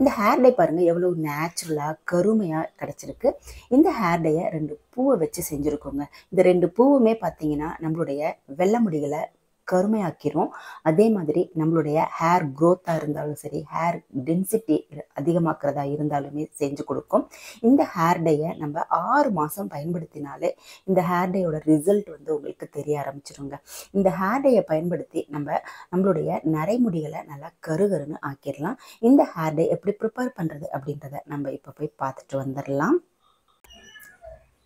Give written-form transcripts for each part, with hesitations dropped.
இந்த hair dye பாருங்க எவ்வளோ நேச்சுரலா கருமையா கிடைச்சிருக்கு. இந்த ஹேர் டைய 2 பூவ வச்சு செஞ்சிருக்கோங்க. இந்த 2 பூவுமே பார்த்தீங்கன்னா, நம்மளுடைய வெள்ள முடிகள கருமையாக்கிரும். அதே மாதிரி நம்மளுடைய ஹேர் குரோத்தா இருந்தாலும் சரி, ஹேர் டென்சிட்டி அதிகமாக்குறதா இருந்தாலுமே செஞ்சு கொடுக்கும். இந்த ஹேர் டைய நம்ம 6 மாசம் பயன்படுத்தினாலே இந்த ஹேர் டையோட ரிசல்ட் வந்து உங்களுக்கு தெரிய ஆரம்பிச்சிருங்க. இந்த ஹேர் டைய பயன்படுத்தி நம்மளுடைய நரைமுடிகள நல்லா கருகருன்னு ஆக்கிரலாம். இந்த ஹேர் டை எப்படி ப்ரிப்பேர் பண்றது அப்படின்றத நம்ம இப்போ போய் பார்த்துட்டு வந்துடலாம்.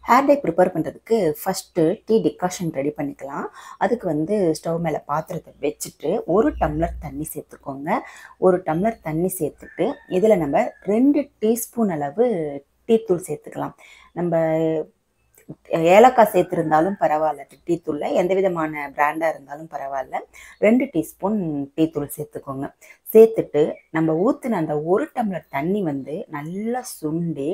ஹேர் டை ப்ரிப்பேர் பண்ணுறதுக்கு ஃபஸ்ட்டு டீ டிகாஷன் ரெடி பண்ணிக்கலாம். அதுக்கு வந்து ஸ்டவ் மேலே பாத்திரத்தை வச்சுட்டு 1 டம்ளர் தண்ணி சேர்த்துக்கோங்க. 1 டம்ளர் தண்ணி சேர்த்துட்டு இதில் நம்ம 2 டீஸ்பூன் அளவு டீத்தூள் சேர்த்துக்கலாம். நம்ம ஏலக்காய் சேர்த்துருந்தாலும் பரவாயில்ல, டீத்தூள்ல எந்த விதமான பிராண்டாக இருந்தாலும் பரவாயில்ல. 2 டீஸ்பூன் டீத்தூள் சேர்த்துக்கோங்க. சேர்த்துட்டு நம்ம ஊற்றின அந்த 1 டம்ளர் தண்ணி வந்து நல்லா சுண்டி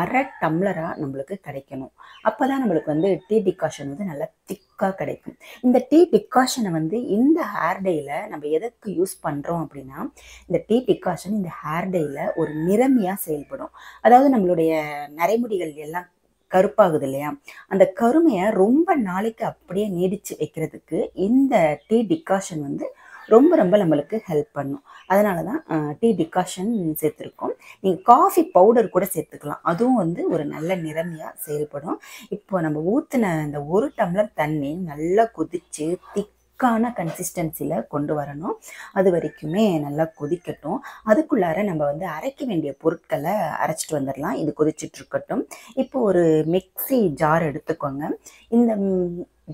1/2 டம்ளராக நம்மளுக்கு கிடைக்கணும். அப்போ தான் நம்மளுக்கு வந்து டீ டிகாஷன் வந்து நல்லா திக்காக கிடைக்கும். இந்த டீ டிகாஷனை வந்து இந்த ஹேர் டையில் நம்ம எதற்கு யூஸ் பண்ணுறோம் அப்படின்னா, இந்த டீ டிகாஷன் இந்த ஹேர் டையில் ஒரு நிறமியாக செயல்படும். அதாவது நம்மளுடைய நரைமுடிகள் எல்லாம் கருப்பாகுது இல்லையா, அந்த கருமையை ரொம்ப நாளைக்கு அப்படியே நீடிச்சு வைக்கிறதுக்கு இந்த டீ டிகாஷன் வந்து ரொம்ப ரொம்ப நம்மளுக்கு ஹெல்ப் பண்ணும். அதனால தான் டீ டிகாஷன் சேர்த்துருக்கோம். நீங்கள் காஃபி பவுடர் கூட சேர்த்துக்கலாம், அதுவும் வந்து ஒரு நல்ல நிறமையாக செயல்படும். இப்போ நம்ம ஊற்றின அந்த 1 டம்ளர் தண்ணி நல்லா கொதித்து திக்கான கன்சிஸ்டன்சியில் கொண்டு வரணும். அது வரைக்குமே நல்லா கொதிக்கட்டும். அதுக்குள்ளார நம்ம வந்து அரைக்க வேண்டிய பொருட்களை அரைச்சிட்டு வந்துடலாம். இது கொதிச்சுட்டு இருக்கட்டும். இப்போ ஒரு மிக்ஸி ஜார் எடுத்துக்கோங்க. இந்த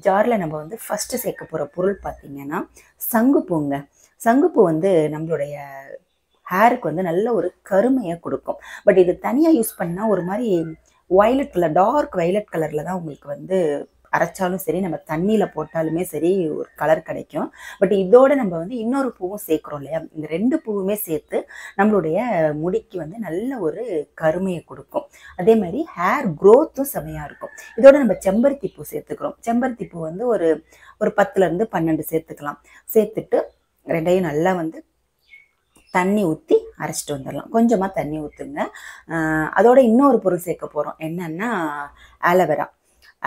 ஜாரில் நம்ம வந்து ஃபஸ்ட்டு சேர்க்க போகிற பொருள் பார்த்திங்கன்னா சங்குப்பூங்க. சங்குப்பூ வந்து நம்மளுடைய ஹேருக்கு வந்து நல்ல ஒரு கருமையை கொடுக்கும். பட் இது தனியாக யூஸ் பண்ணால் ஒரு மாதிரி வயலட் கலர், டார்க் வயலட் கலரில் தான் உங்களுக்கு வந்து அரைச்சாலும் சரி, நம்ம தண்ணியில் போட்டாலுமே சரி ஒரு கலர் கிடைக்கும். பட் இதோட நம்ம வந்து இன்னொரு பூவும் சேர்க்குறோம் இல்லையா, இந்த 2 பூவுமே சேர்த்து நம்மளுடைய முடிக்கு வந்து நல்ல ஒரு கருமையை கொடுக்கும். அதே மாதிரி ஹேர் க்ரோத்தும் செமையாக இருக்கும். இதோட நம்ம செம்பருத்தி பூ சேர்த்துக்கிறோம். செம்பருத்தி பூ வந்து ஒரு 10லேருந்து 12 சேர்த்துக்கலாம். சேர்த்துட்டு 2யும் நல்லா வந்து தண்ணி ஊற்றி அரைச்சிட்டு வந்துடலாம். கொஞ்சமாக தண்ணி ஊற்றுங்க. அதோட இன்னொரு பொருள் சேர்க்க போகிறோம். என்னன்னா ஆலோவேரா.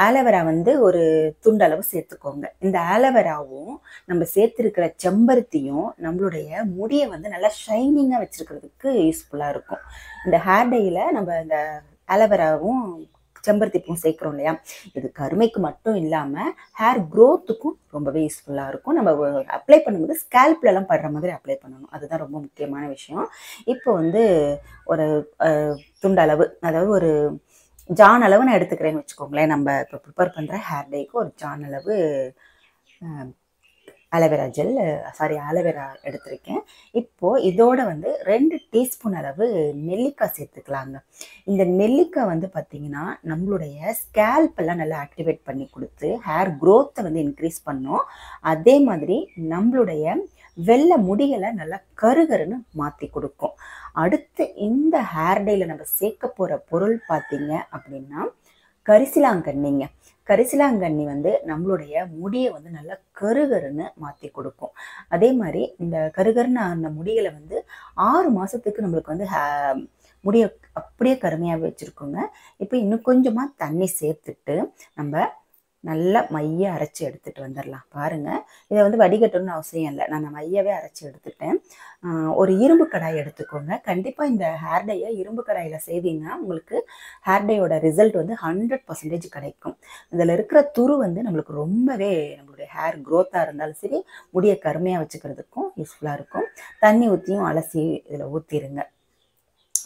ஆலோவேரா வந்து ஒரு துண்டளவு சேர்த்துக்கோங்க. இந்த ஆலோவேராவும் நம்ம சேர்த்துருக்கிற செம்பருத்தியும் நம்மளுடைய முடியை வந்து நல்லா ஷைனிங்காக வச்சுருக்கிறதுக்கு யூஸ்ஃபுல்லாக இருக்கும். இந்த ஹேர் டையில் நம்ம இந்த ஆலோவேராவும் செம்பருத்தி பூவும் சேர்க்குறோம் இல்லையா, இது கருமைக்கு மட்டும் இல்லாமல் ஹேர் க்ரோத்துக்கும் ரொம்பவே யூஸ்ஃபுல்லாக இருக்கும். நம்ம அப்ளை பண்ணும்போது ஸ்கேல்ப்லலாம் படுற மாதிரி அப்ளை பண்ணணும். அதுதான் ரொம்ப முக்கியமான விஷயம். இப்போ வந்து ஒரு துண்டளவு, அதாவது ஒரு ஜான் அளவு நான் எடுத்துக்கிறேன்னு வச்சுக்கோங்களேன். நம்ம இப்போ ப்ரிப்பேர் பண்ணுற ஹேர் டைக்கு ஒரு ஜான் அளவு ஆலோவேரா எடுத்திருக்கேன். இப்போது இதோட வந்து 2 டீஸ்பூன் அளவு நெல்லிக்காய் சேர்த்துக்கலாங்க. இந்த நெல்லிக்காய் வந்து பார்த்திங்கன்னா நம்மளுடைய ஸ்கேல்பெல்லாம் நல்லா ஆக்டிவேட் பண்ணி கொடுத்து ஹேர் க்ரோத்தை வந்து இன்க்ரீஸ் பண்ணும். அதே மாதிரி நம்மளுடைய வெள்ளை முடிகளை நல்லா கருகருன்னு மாற்றி கொடுக்கும். அடுத்து இந்த ஹேர் டையில் நம்ம சேர்க்க போகிற பொருள் பார்த்திங்க அப்படின்னா கரிசலாங்கண்ணிங்க. கரிசலாங்கண்ணி வந்து நம்மளுடைய முடியை வந்து நல்லா கருகருன்னு மாற்றி கொடுக்கும். அதே மாதிரி இந்த கருகருன்னு அந்த முடிகளை வந்து 6 மாதத்துக்கு நம்மளுக்கு வந்து முடியை அப்படியே கருமையாக வச்சுருக்கோங்க. இப்போ இன்னும் கொஞ்சமாக தண்ணி சேர்த்துட்டு நம்ம நல்லா மைய அரைச்சி எடுத்துகிட்டு வந்துடலாம். பாருங்கள், இதை வந்து வடிகட்டணும்னு அவசியம் இல்லை, நான் மையவே அரைச்சி எடுத்துட்டேன். ஒரு இரும்பு கடாய் எடுத்துக்கோங்க. கண்டிப்பாக இந்த ஹேர் டையை இரும்பு கடாயில் செய்தீங்கன்னா உங்களுக்கு ஹேர் டையோட ரிசல்ட் வந்து 100% கிடைக்கும். இதில் இருக்கிற துரு வந்து நம்மளுக்கு ரொம்பவே நம்மளுடைய ஹேர் க்ரோத்தாக இருந்தாலும் சரி, முடியை கருமையாக வச்சுக்கிறதுக்கும் யூஸ்ஃபுல்லாக இருக்கும். தண்ணி ஊற்றியும் அலசி இதில் ஊற்றிடுங்க.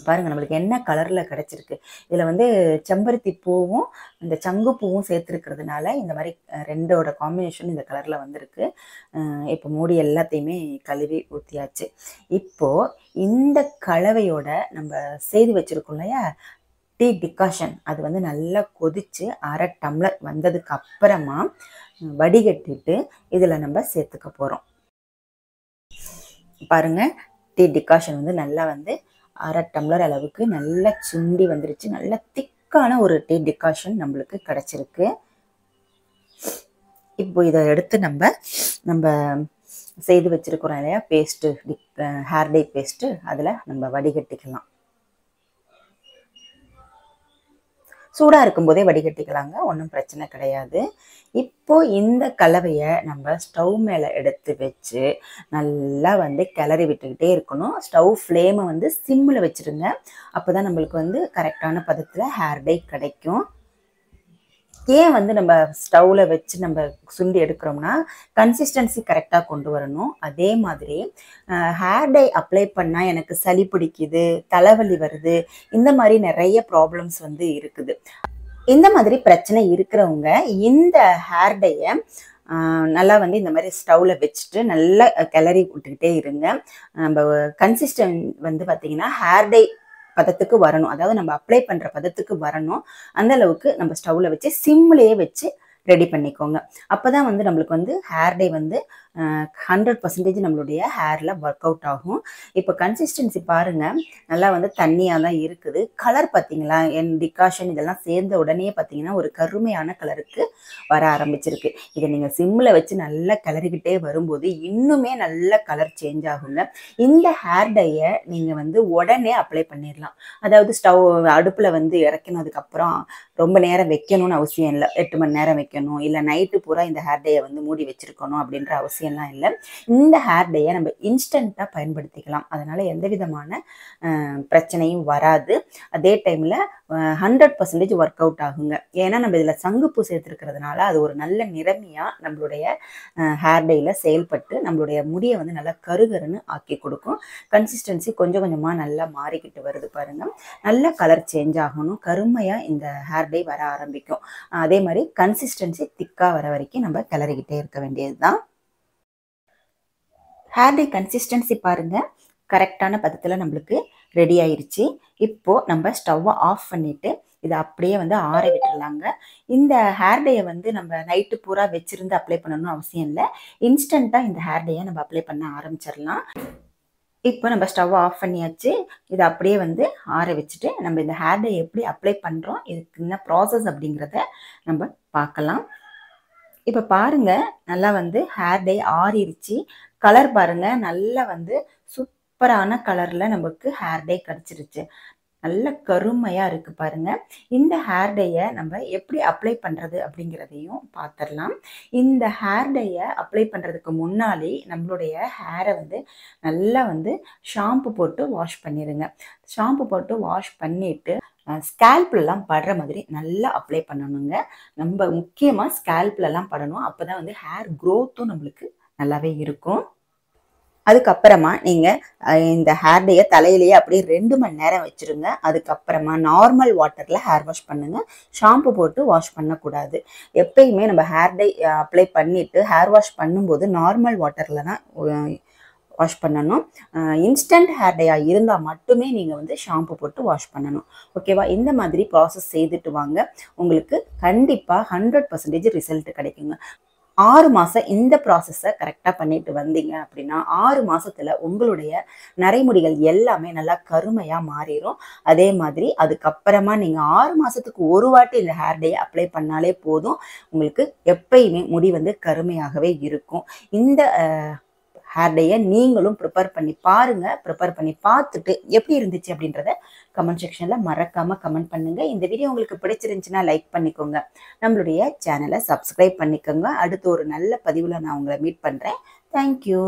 பாருங்கள், நம்மளுக்கு என்ன கலரில் கிடச்சிருக்கு. இதில் வந்து செம்பருத்தி பூவும் இந்த சங்குப்பூவும் சேர்த்துருக்கிறதுனால இந்த மாதிரி 2ஓட காம்பினேஷன் இந்த கலரில் வந்திருக்கு. இப்போ மூடி எல்லாத்தையுமே கழுவி ஊற்றியாச்சு. இப்போது இந்த கலவையோட நம்ம செய்து வச்சுருக்கோம் இல்லையா டீ டிகாஷன், அது வந்து நல்லா கொதித்து 1/2 டம்ளர் வந்ததுக்கு அப்புறமா வடிகட்டிட்டு இதில் நம்ம சேர்த்துக்க போகிறோம். பாருங்கள், டீ டிகாஷன் வந்து நல்லா வந்து 1/2 டம்ளர் அளவுக்கு நல்லா சுண்டி வந்துருச்சு. நல்லா திக்கான ஒரு டீ டிகாஷன் நம்மளுக்கு கிடச்சிருக்கு. இப்போ இதை எடுத்து நம்ம செய்து வச்சுருக்கிறோம் இல்லையா பேஸ்ட்டு, ஹேர் டை பேஸ்ட்டு, அதில் நம்ம வடிகட்டிக்கலாம். சூடாக இருக்கும்போதே வடிகட்டிக்கலாங்க, ஒன்றும் பிரச்சனை கிடையாது. இப்போ இந்த கலவையை நம்ம ஸ்டவ் மேலே எடுத்து வச்சு நல்லா கிளறி விட்டுக்கிட்டே இருக்கணும். ஸ்டவ் ஃப்ளேமை சிம்மில் வச்சுருங்க. அப்போ தான் நம்மளுக்கு கரெக்டான பதத்தில் ஹேர் டை கிடைக்கும். ஏன் நம்ம ஸ்டவ்வில் வச்சு நம்ம சுண்டி எடுக்கிறோம்னா கன்சிஸ்டன்சி கரெக்டாக கொண்டு வரணும். அதே மாதிரி ஹேர் டை அப்ளை பண்ணால் எனக்கு சளி பிடிக்குது, தலைவலி வருது, இந்த மாதிரி நிறைய ப்ராப்ளம்ஸ் இருக்குது. இந்த மாதிரி பிரச்சனை இருக்கிறவங்க இந்த ஹேர் டையை நல்லா இந்த மாதிரி ஸ்டவ்வில் வச்சுட்டு நல்லா கிளறி விட்டுக்கிட்டே இருங்க. நம்ம கன்சிஸ்டன்ட் பார்த்திங்கன்னா ஹேர் டை பதத்துக்கு வரணும். அதாவது நம்ம அப்ளை பண்ணுற பதத்துக்கு வரணும். அந்த அளவுக்கு நம்ம ஸ்டவ்வில் வச்சு சிம்லேயே வச்சு ரெடி பண்ணிக்கோங்க. அப்போ தான் நம்மளுக்கு ஹேர் டை 100% நம்மளுடைய ஹேரில் ஒர்க் அவுட் ஆகும். இப்போ கன்சிஸ்டன்சி பாருங்கள், நல்லா தண்ணியாக தான் இருக்குது. கலர் பார்த்தீங்களா, என் டிகாஷன் இதெல்லாம் சேர்ந்த உடனே பார்த்தீங்கன்னா ஒரு கருமையான கலருக்கு வர ஆரம்பிச்சிருக்கு. இதை நீங்கள் சிம்மில் வச்சு நல்லா கிளறிக்கிட்டே வரும்போது இன்னுமே நல்ல கலர் சேஞ்ச் ஆகுங்க. இந்த ஹேர் டையை நீங்கள் உடனே அப்ளை பண்ணிடலாம். அதாவது ஸ்டவ் அடுப்பில் இறக்கினதுக்கப்புறம் ரொம்ப நேரம் வைக்கணும்னு அவசியம் இல்லை. 8 மணி நேரம் வைக்கணும், இல்லை நைட்டு பூரா இந்த ஹேர் டையை மூடி வச்சுருக்கணும் அப்படின்ற அவசியம்லாம் இல்லை. இந்த ஹேர் டையை நம்ம இன்ஸ்டண்ட்டாக பயன்படுத்திக்கலாம். அதனால் எந்த விதமான பிரச்சனையும் வராது. அதே டைமில் 100% ஒர்க் அவுட் ஆகுங்க. ஏன்னா நம்ம இதில் சங்குப்பூ சேர்த்துருக்கிறதுனால அது ஒரு நல்ல நிறமியாக நம்மளுடைய ஹேர் டையில் செயல்பட்டு நம்மளுடைய முடியை நல்லா கருகருன்னு ஆக்கி கொடுக்கும். கன்சிஸ்டன்சி கொஞ்சம் கொஞ்சமாக நல்லா மாறிக்கிட்டு வருது பாருங்கள். நல்ல கலர் சேஞ்ச் ஆகணும், கருமையாக இந்த ஹேர் டை வர ஆரம்பிக்கும். அதே மாதிரி கன்சிஸ்டன்சி திக்காக வர வரைக்கும் நம்ம கிளறிக்கிட்டே இருக்க வேண்டியது தான். ஹேர் டை கன்சிஸ்டன்சி பாருங்கள், கரெக்டான பதத்தில் நம்மளுக்கு ரெடி ஆயிடுச்சு. இப்போது நம்ம ஸ்டவ்வை ஆஃப் பண்ணிவிட்டு இதை அப்படியே ஆற விட்டுடலாங்க. இந்த ஹேர் டையை நம்ம நைட்டு பூரா வச்சுருந்து அப்ளை பண்ணணும்னு அவசியம் இல்லை. இன்ஸ்டண்ட்டாக இந்த ஹேர் டையை நம்ம அப்ளை பண்ண ஆரம்பிச்சிடலாம். இப்போ நம்ம ஸ்டவ் ஆஃப் பண்ணியாச்சு. இதை அப்படியே ஆற வச்சுட்டு நம்ம இந்த ஹேர் டை எப்படி அப்ளை பண்ணுறோம், இதுக்கு என்ன ப்ராசஸ் அப்படிங்கிறத நம்ம பார்க்கலாம். இப்போ பாருங்கள், நல்லா ஹேர் டை ஆறிடுச்சு. கலர் பாருங்கள், நல்லா சூப்பரான கலரில் நமக்கு ஹேர் டை கிடச்சிருச்சு. நல்ல கருமையாக இருக்குது பாருங்கள். இந்த ஹேர் டையை நம்ம எப்படி அப்ளை பண்ணுறது அப்படிங்கிறதையும் பார்த்துடலாம். இந்த ஹேர் டையை அப்ளை பண்ணுறதுக்கு முன்னாடி நம்மளுடைய ஹேரை நல்லா ஷாம்பு போட்டு வாஷ் பண்ணிடுங்க. ஷாம்பு போட்டு வாஷ் பண்ணிவிட்டு ஸ்கேல்ப்லலாம் படுற மாதிரி நல்லா அப்ளை பண்ணணுங்க. நம்ம முக்கியமாக ஸ்கேல்ப்லலாம் படணும். அப்போ தான் ஹேர் க்ரோத்தும் நம்மளுக்கு நல்லாவே இருக்கும். அதுக்கப்புறமா நீங்கள் இந்த ஹேர் டையை தலையிலேயே அப்படியே 2 மணி நேரம் வச்சுருங்க. அதுக்கப்புறமா நார்மல் வாட்டரில் ஹேர் வாஷ் பண்ணுங்கள். ஷாம்பு போட்டு வாஷ் பண்ணக்கூடாது. எப்பயுமே நம்ம ஹேர் டை அப்ளை பண்ணிவிட்டு ஹேர் வாஷ் பண்ணும்போது நார்மல் வாட்டரில் தான் வாஷ் பண்ணணும். இன்ஸ்டன்ட் ஹேர் டையாக இருந்தால் மட்டுமே நீங்கள் ஷாம்பு போட்டு வாஷ் பண்ணணும். ஓகேவா? இந்த மாதிரி ப்ராசஸ் செய்துட்டு வாங்க, உங்களுக்கு கண்டிப்பாக 100% ரிசல்ட் கிடைக்குங்க. 6 மாதம் இந்த ப்ராசஸை கரெக்டாக பண்ணிட்டு வந்தீங்க அப்படின்னா 6 மாதத்தில் உங்களுடைய நரைமுடிகள் எல்லாமே நல்லா கருமையாக மாறிடும். அதே மாதிரி அதுக்கப்புறமா நீங்கள் 6 மாதத்துக்கு ஒரு வாட்டி இந்த ஹேர் டை அப்ளை பண்ணாலே போதும், உங்களுக்கு எப்பயுமே முடி கருமையாகவே இருக்கும். இந்த ஹேர் டையை நீங்களும் ப்ரிப்பேர் பண்ணி பாருங்கள். ப்ரிப்பேர் பண்ணி பார்த்துட்டு எப்படி இருந்துச்சு அப்படின்றத கமெண்ட் செக்ஷனில் மறக்காமல் கமெண்ட் பண்ணுங்கள். இந்த வீடியோ உங்களுக்கு பிடிச்சிருந்துச்சுன்னா லைக் பண்ணிக்கோங்க. நம்மளுடைய சேனலை சப்ஸ்கிரைப் பண்ணிக்கோங்க. அடுத்து ஒரு நல்ல பதிவில் நான் உங்களை மீட் பண்ணுறேன். தேங்க்யூ.